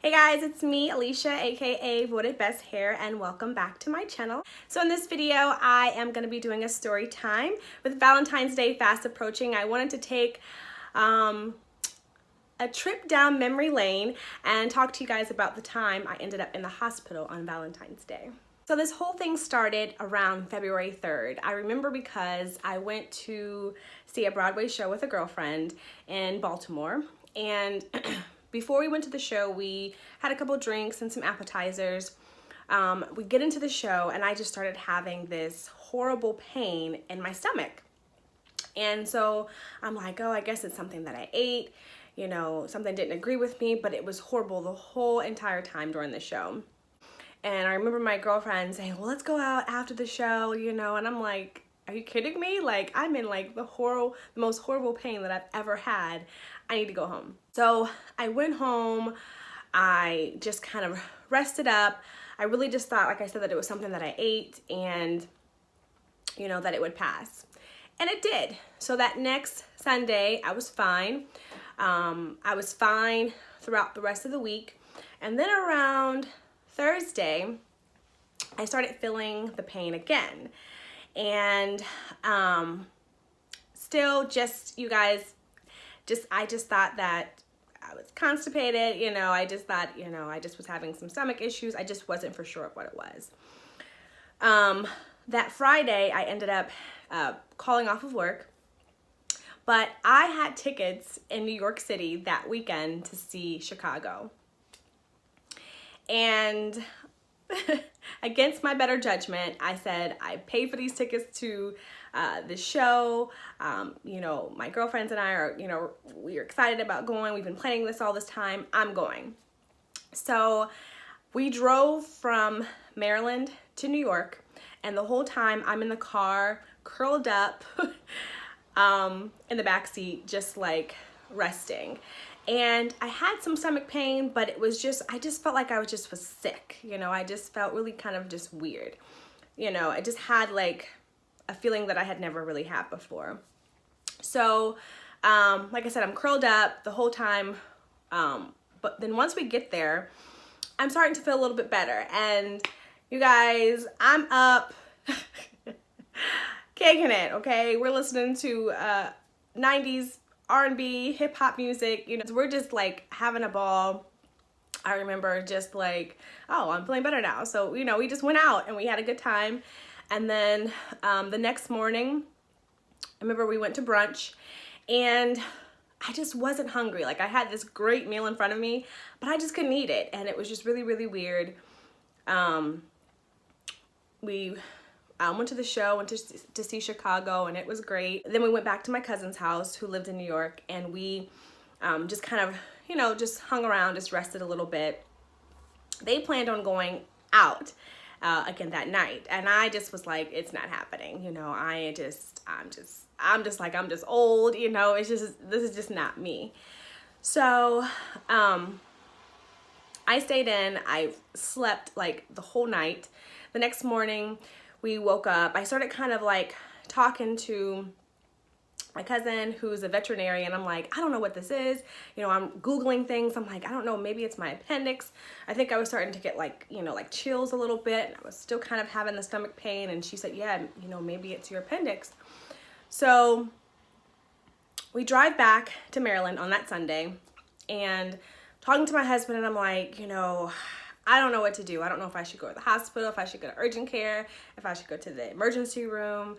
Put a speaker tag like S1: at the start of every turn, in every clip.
S1: Hey guys, it's me, Alicia, aka Voted Best Hair, and welcome back to my channel. So in this video, I am going to be doing a story time. With Valentine's Day fast approaching, I wanted to take a trip down memory lane and talk to you guys about the time I ended up in the hospital on Valentine's Day. So this whole thing started around February 3rd. I remember because I went to see a Broadway show with a girlfriend in Baltimore, and before we went to the show, we had a couple drinks and some appetizers. We get into the show and I just started having this horrible pain in my stomach. And so I'm like, oh, I guess it's something that I ate. You know, something didn't agree with me, but it was horrible the whole entire time during the show. And I remember my girlfriend saying, well, let's go out after the show, you know, and I'm like, are you kidding me? Like, I'm in like the most horrible pain that I've ever had. I need to go home. So I went home. I just kind of rested up. I really just thought, like I said, that it was something that I ate and, you know, that it would pass. And it did. So that next Sunday, I was fine. I was fine throughout the rest of the week. And then around Thursday, I started feeling the pain again. And still just, you guys, I just thought that I was constipated, you know, I just thought, you know, I just was having some stomach issues. I just wasn't for sure of what it was. That Friday, I ended up calling off of work, but I had tickets in New York City that weekend to see Chicago. And against my better judgment, I said, I paid for these tickets to the show. You know, my girlfriends and I are, you know, we are excited about going. We've been planning this all this time. I'm going. So we drove from Maryland to New York, and the whole time I'm in the car, curled up in the back seat, just like resting. And I had some stomach pain, but it was just, I just felt like I was sick. You know, I just felt really kind of just weird. You know, I just had like a feeling that I had never really had before. So, like I said, I'm curled up the whole time. But then once we get there, I'm starting to feel a little bit better. And you guys, I'm up kicking it, okay? We're listening to 90s R&B, hip hop music, you know, we're just like having a ball. I remember just like, oh, I'm feeling better now. So, you know, we just went out and we had a good time. And then the next morning, I remember we went to brunch and I just wasn't hungry. Like, I had this great meal in front of me, but I just couldn't eat it. And it was just really, really weird. We went to the show, went to see Chicago, and it was great. Then we went back to my cousin's house who lived in New York, and we just kind of, you know, just hung around, just rested a little bit. They planned on going out again that night, and I just was like, it's not happening. You know, I'm just old, you know, this is just not me. So I stayed in, I slept like the whole night. The next morning, we woke up. I started kind of like talking to my cousin who's a veterinarian. I'm like, I don't know what this is. You know, I'm Googling things. I'm like, I don't know, maybe it's my appendix. I think I was starting to get like, you know, like chills a little bit. And I was still kind of having the stomach pain. And she said, yeah, you know, maybe it's your appendix. So we drive back to Maryland on that Sunday and talking to my husband, and I'm like, you know, I don't know what to do. I don't know if I should go to the hospital, if I should go to urgent care, if I should go to the emergency room.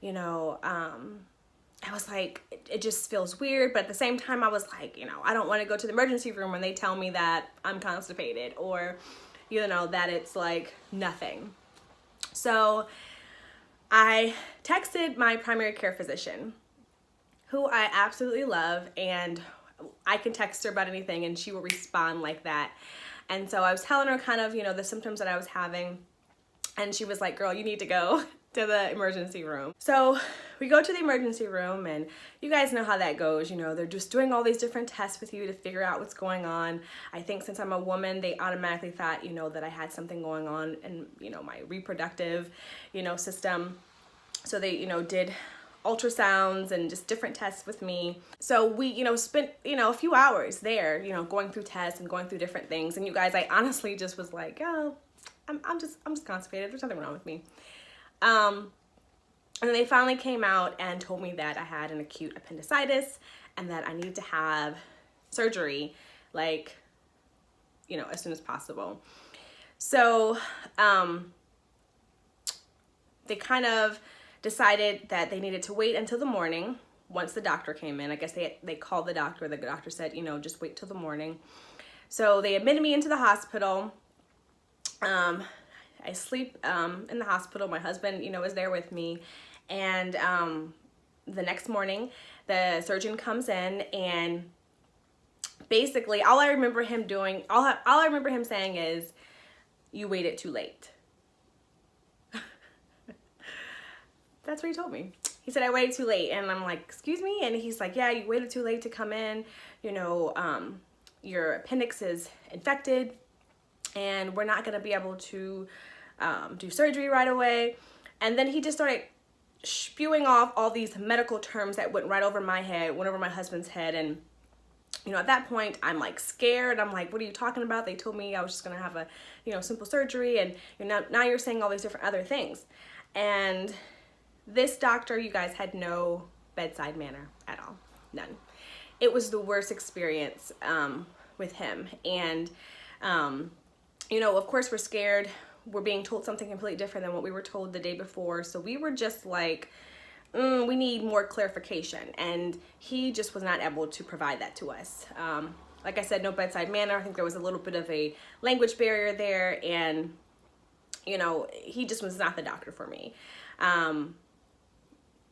S1: You know, I was like, it just feels weird. But at the same time, I was like, you know, I don't want to go to the emergency room when they tell me that I'm constipated or, you know, that it's like nothing. So I texted my primary care physician, who I absolutely love, and I can text her about anything and she will respond like that. And so I was telling her kind of, you know, the symptoms that I was having, and she was like, girl, you need to go to the emergency room. So we go to the emergency room, and you guys know how that goes. You know, they're just doing all these different tests with you to figure out what's going on. I think since I'm a woman, they automatically thought, you know, that I had something going on in, you know, my reproductive, you know, system. So they, you know, did ultrasounds and just different tests with me. So we, spent, a few hours there, going through tests and going through different things. And you guys, I honestly just was like, oh, I'm just constipated. There's nothing wrong with me. And then they finally came out and told me that I had an acute appendicitis and that I needed to have surgery, like, as soon as possible. So, they kind of decided that they needed to wait until the morning once the doctor came in. I guess they called the doctor. The doctor said, just wait till the morning. So they admitted me into the hospital. I sleep in the hospital. My husband, is there with me. And the next morning, the surgeon comes in, and basically all I remember him doing, all I remember him saying is, "You waited too late." That's what he told me. He said, "I waited too late." And I'm like, "Excuse me?" And he's like, "Yeah, you waited too late to come in. Your appendix is infected and we're not gonna be able to do surgery right away." And then he just started spewing off all these medical terms that went right over my head, went over my husband's head. And, at that point, I'm like scared. I'm like, "What are you talking about? They told me I was just gonna have a, simple surgery. And now you're saying all these different other things." And this doctor, you guys, had no bedside manner at all. None. It was the worst experience with him. And, of course, we're scared. We're being told something completely different than what we were told the day before. So we were just like, we need more clarification. And he just was not able to provide that to us. Like I said, no bedside manner. I think there was a little bit of a language barrier there. And, he just was not the doctor for me.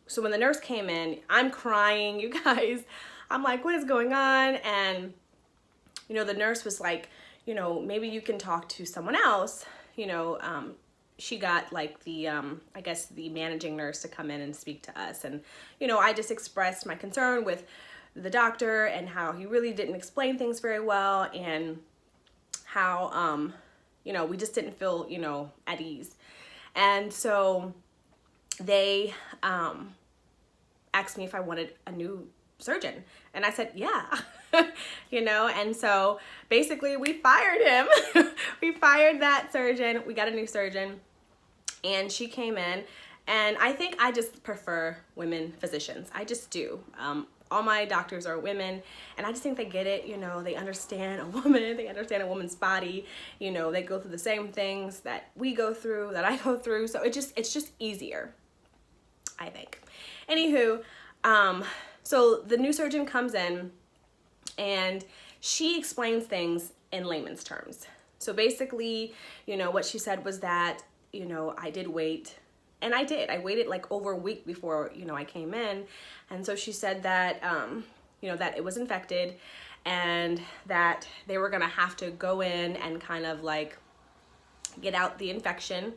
S1: So when the nurse came in, I'm crying, you guys. I'm like, "What is going on?" And, the nurse was like, "Maybe you can talk to someone else." She got like the, I guess the managing nurse to come in and speak to us. And, I just expressed my concern with the doctor and how he really didn't explain things very well, and how, we just didn't feel, at ease. And so they asked me if I wanted a new surgeon. And I said, yeah, and so basically we fired him. We fired that surgeon. We got a new surgeon, and she came in. And I think I just prefer women physicians. I just do. All my doctors are women, and I just think they get it. They understand a woman. They understand a woman's body. They go through the same things that we go through, that I go through. So it's just easier, I think. Anywho, so the new surgeon comes in, and she explains things in layman's terms. So basically, what she said was that, I did wait. And I did. I waited like over a week before, I came in. And so she said that, that it was infected, and that they were going to have to go in and kind of like get out the infection.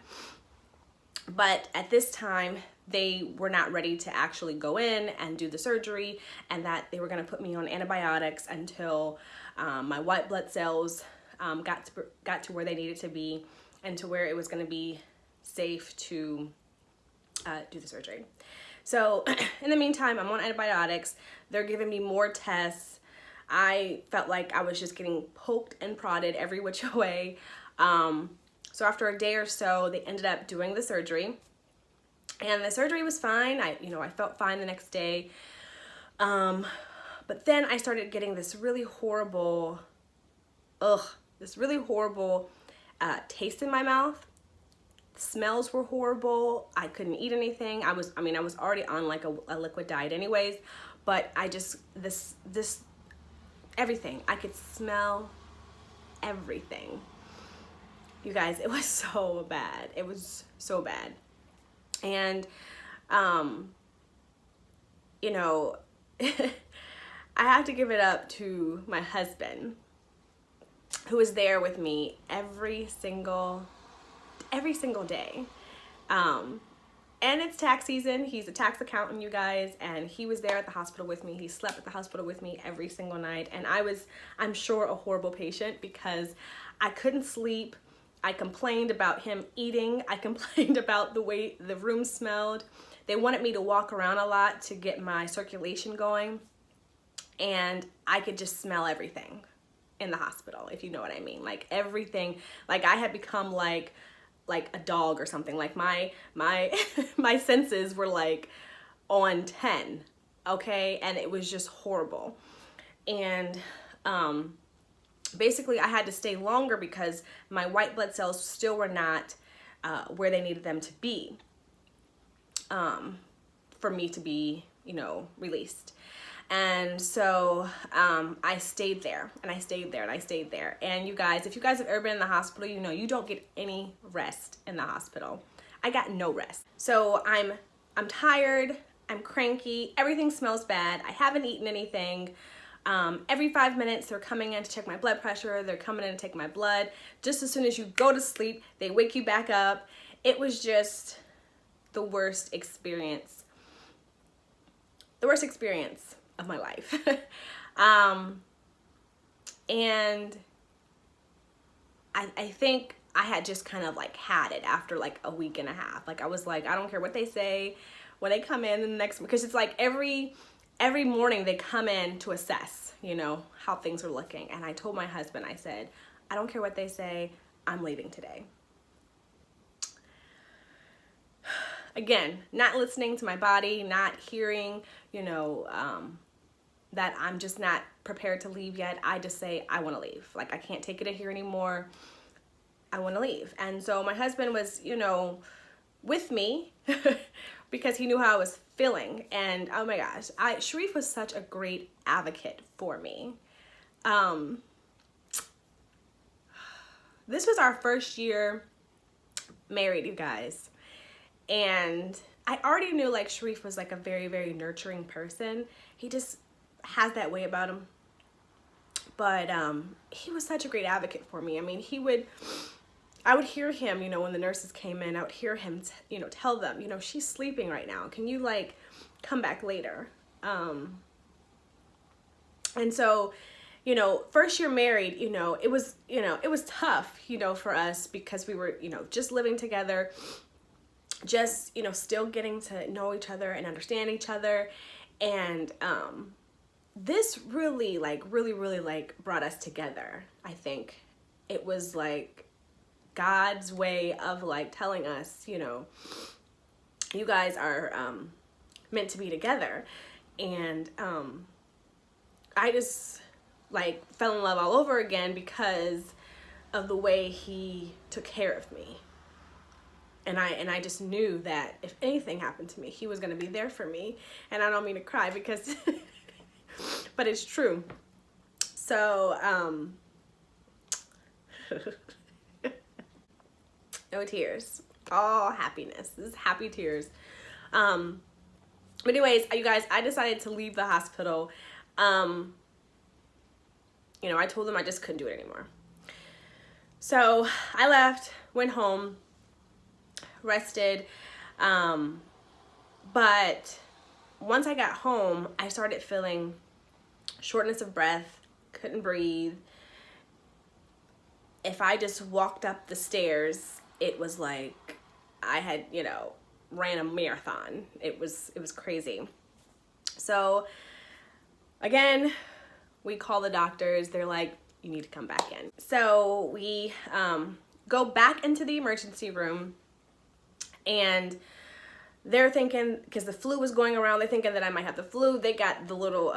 S1: But at this time, they were not ready to actually go in and do the surgery, and that they were going to put me on antibiotics until my white blood cells got to where they needed to be, and to where it was going to be safe to do the surgery. So in the meantime, I'm on antibiotics. They're giving me more tests. I felt like I was just getting poked and prodded every which way. So after a day or so, they ended up doing the surgery, and the surgery was fine. I felt fine the next day. But then I started getting this really horrible, taste in my mouth. The smells were horrible. I couldn't eat anything. I was already on like a liquid diet anyways, but I just, everything. I could smell everything. You guys, it was so bad. It was so bad. And, I have to give it up to my husband, who was there with me every single day. And it's tax season. He's a tax accountant, you guys, and he was there at the hospital with me. He slept at the hospital with me every single night. And I'm sure, a horrible patient, because I couldn't sleep. I complained about him eating. I complained about the way the room smelled. they wanted me to walk around a lot to get my circulation going, and I could just smell everything in the hospital, if you know what I mean. Like everything, like I had become like a dog or something. Like my my senses were like on 10, okay? And it was just horrible. And basically I had to stay longer because my white blood cells still were not where they needed them to be for me to be, you know, released. And so I stayed there, and I stayed there, and I stayed there. And you guys, if you guys have ever been in the hospital, you know you don't get any rest in the hospital. I got no rest. So I'm tired, I'm cranky, everything smells bad, I haven't eaten anything. Every 5 minutes they're coming in to check my blood pressure, they're coming in to take my blood. Just as soon as you go to sleep, they wake you back up. It was just the worst experience. The worst experience of my life. And I think I had just kind of like had it after like a week and a half. Like I was like, I don't care what they say when they come in the next, because it's like every morning they come in to assess, you know, how things are looking. And I told my husband, I said, I don't care what they say, I'm leaving today. Again, not listening to my body, not hearing, you know, that I'm just not prepared to leave yet. I just say, I want to leave. Like, I can't take it in here anymore. I want to leave. And so my husband was, you know, with me because he knew how I was feeling. And oh my gosh, Sharif was such a great advocate for me. This was our first year married, you guys. And I already knew like Sharif was like a very, very nurturing person. He just has that way about him. But he was such a great advocate for me. I mean, I would hear him, you know, when the nurses came in, I would hear him, you know, tell them, you know, she's sleeping right now. Can you like come back later? And so, you know, first year married, you know, it was tough, you know, for us because we were, you know, just living together, just, you know, still getting to know each other and understand each other. And this really brought us together. I think it was like God's way of like telling us, you know, you guys are meant to be together. And I just like fell in love all over again because of the way he took care of me. And I just knew that if anything happened to me, he was going to be there for me. And I don't mean to cry because but it's true. So no tears, all happiness. This is happy tears. But anyways, you guys, I decided to leave the hospital. You know, I told them I just couldn't do it anymore. So I left, went home, rested. But once I got home, I started feeling shortness of breath, couldn't breathe. If I just walked up the stairs, it was like I had, you know, ran a marathon. It was crazy. So again, we call the doctors. They're like, you need to come back in. So we go back into the emergency room, and they're thinking, because the flu was going around, they're thinking that I might have the flu. They got the little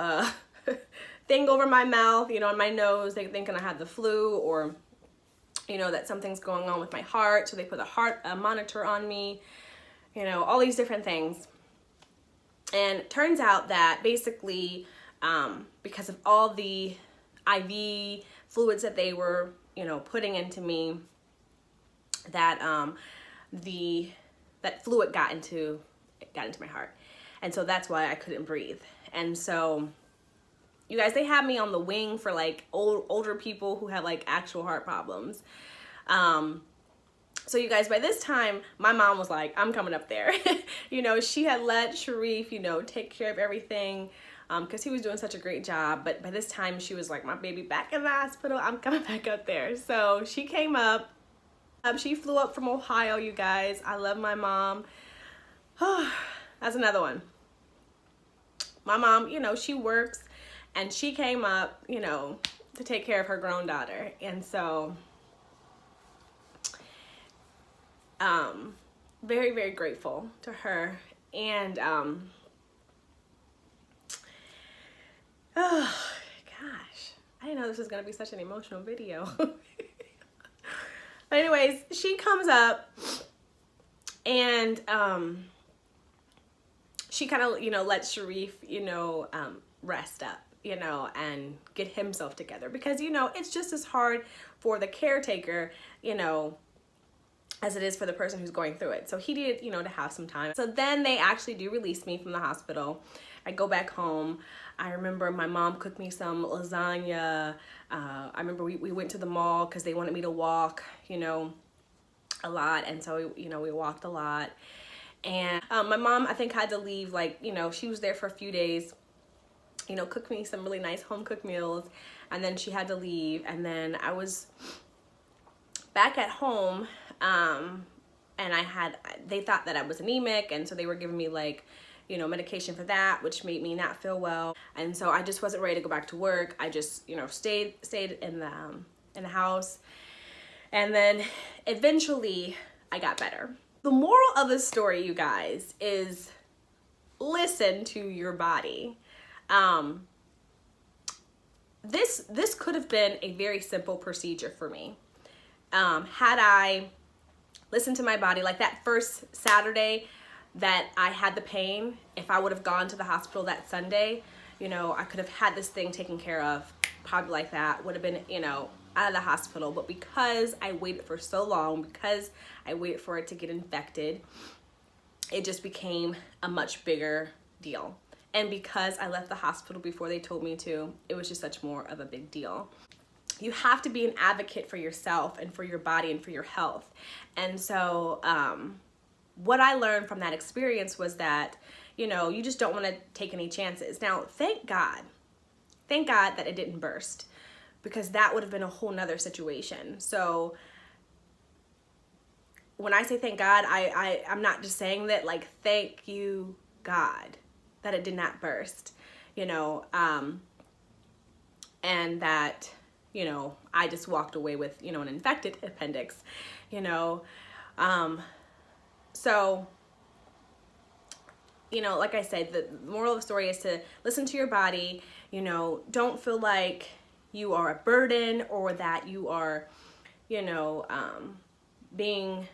S1: thing over my mouth, you know, on my nose. They're thinking I had the flu, or, you know, that something's going on with my heart. So they put a heart monitor on me, you know, all these different things. And it turns out that basically, because of all the IV fluids that they were, you know, putting into me, that that fluid got into my heart. And so that's why I couldn't breathe. And so, you guys, they had me on the wing for like older people who had like actual heart problems. So you guys, by this time, my mom was like, I'm coming up there. You know, she had let Sharif, you know, take care of everything, because he was doing such a great job. But by this time, she was like, my baby back in the hospital, I'm coming back up there. So she came up. She flew up from Ohio, you guys. I love my mom. I That's another one. My mom, you know, she works, and she came up, you know, to take care of her grown daughter. And so, very, very grateful to her. And, oh, gosh, I didn't know this was going to be such an emotional video. But anyways, she comes up, and, she kind of, you know, lets Sharif, you know, rest up, you know, and get himself together, because, you know, it's just as hard for the caretaker, you know, as it is for the person who's going through it. So he did, you know, to have some time. So then they actually do release me from the hospital. I go back home. I remember my mom cooked me some lasagna. I remember we went to the mall because they wanted me to walk, you know, a lot. And so, you know, we walked a lot. And my mom, I think, had to leave, like, you know, she was there for a few days, you know, cooked me some really nice home-cooked meals, and then she had to leave. And then I was back at home, and they thought that I was anemic, and so they were giving me, like, you know, medication for that, which made me not feel well. And so I just wasn't ready to go back to work. I just, you know, stayed in the house, and then eventually I got better. The moral of the story, you guys, is listen to your body. This could have been a very simple procedure for me. Had I listened to my body, like that first Saturday that I had the pain, if I would have gone to the hospital that Sunday, you know, I could have had this thing taken care of, probably like that, would have been, you know, out of the hospital. But because I waited for so long, because I waited for it to get infected, it just became a much bigger deal. And because I left the hospital before they told me to, it was just such more of a big deal. You have to be an advocate for yourself and for your body and for your health. And so what I learned from that experience was that, you know, you just don't want to take any chances. Now, thank God that it didn't burst, because that would have been a whole nother situation. So when I say thank God, I'm not just saying that, like, thank you, God, that it did not burst, you know, and that, you know, I just walked away with, you know, an infected appendix, you know. So, you know, like I said, the moral of the story is to listen to your body. You know, don't feel like you are a burden, or that you are, you know, being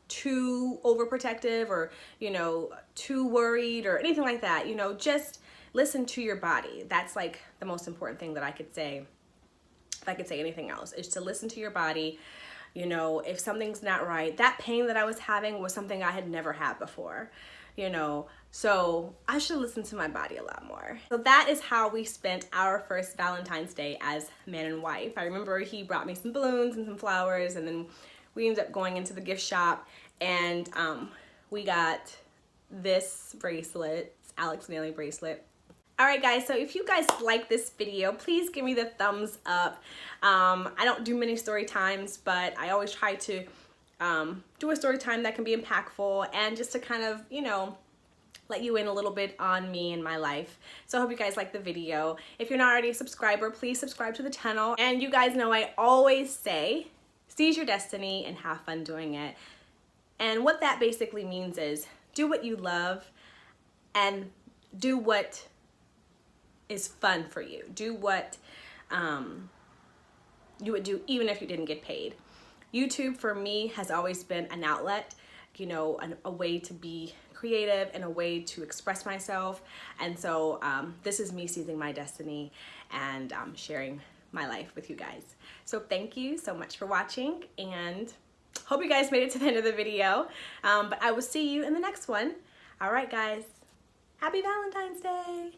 S1: too overprotective, or, you know, too worried, or anything like that. You know, just listen to your body. That's like the most important thing that I could say. If I could say anything else, is to listen to your body. You know, if something's not right, that pain that I was having was something I had never had before, you know, so I should listen to my body a lot more. So that is how we spent our first Valentine's Day as man and wife. I remember he brought me some balloons and some flowers, and then we ended up going into the gift shop, and we got this bracelet, Alex Naily bracelet. Alright guys, so if you guys like this video, please give me the thumbs up. I don't do many story times, but I always try to do a story time that can be impactful, and just to kind of, you know, let you in a little bit on me and my life. So I hope you guys like the video. If you're not already a subscriber, please subscribe to the channel. And you guys know I always say, seize your destiny and have fun doing it. And what that basically means is do what you love, and do what is fun for you. Do what you would do even if you didn't get paid. YouTube for me has always been an outlet, you know, a way to be creative and a way to express myself. And so this is me seizing my destiny and sharing my life with you guys. So thank you so much for watching, and hope you guys made it to the end of the video. But I will see you in the next one. All right, guys. Happy Valentine's Day.